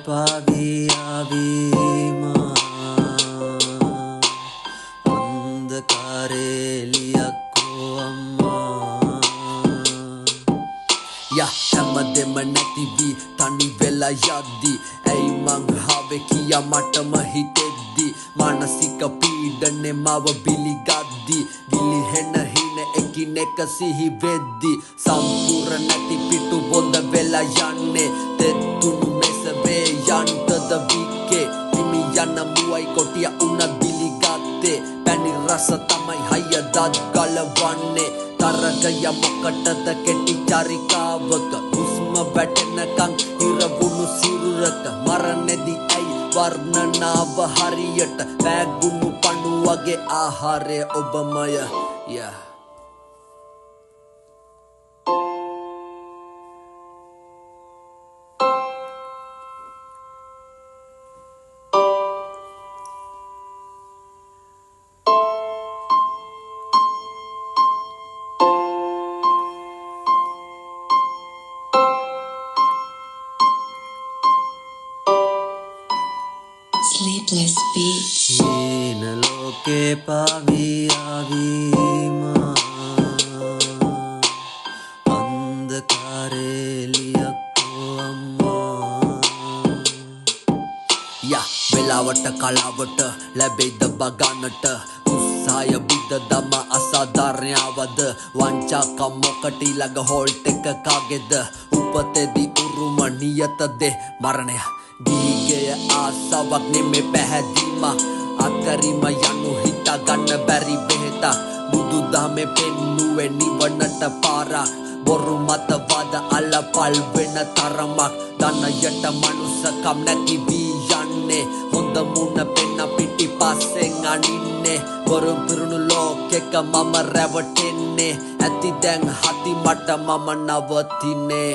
පාවියාවීමා අන්ධකාරේලියක්කෝ අම්මා හැමදෙම නැතිවී තනි වෙලා යද්දී ඇයි මං හාවේ කියා මටම හිතෙද්දී මානසික පීඩනේ මව බිලිගද්දී ගිලිහෙන හින එකිනෙක සිහි වෙද්දී සම්පූර්ණ නැති පිටු බොඳ වෙලා යන්නේ තෙත්තුණු මෙසවේ යන්තද වික්කේ හිමි යන මුවයි කොටිය උන බිලිගත්තේ පැණි රස තමයි හය දත් ගලවන්නේ තරගය මොකටද කෙටි චරිකාවක හුස්ම වැටෙනකන් ඉරවුණු සිරුරක මරණෙදි ඇයි වර්ණනාව හරියට වැගුණු පණු වගේ ආහාරය ඔබමය Sleepless beats. හීන ලෝකේ පාවියාවීමා අන්ධකාරේලියක්කෝ අම්මා වෙලාවට කලාවට ලැබෙයිද බගන්නට උත්සාහය බිද්ද දම අසාධාරණයවද වංචාකම් මොකට ඊළඟ හෝල්ට් එක කාගේද උපතේදි උරුම නියතද මරණය ගීගය ආසාවක් නෙමෙ පැහැදීම අතරිම යනු හිතා ගන්න බැරි බෙහෙත බුදු දහමේ පෙන්නුවේ නිවනට පාරක් බොරු මතවාද අලපල් වෙන තරමක් ධනයට මනුස්සකම් නැති වී යන්නේ හොඳ මුණ පෙන්න පිටිපස්සෙන් අනින්නේ බොරු පිරුණු ලෝකෙක මම රැවටෙන්නේ ඇති දැන් හති මට මම නවතින්නේ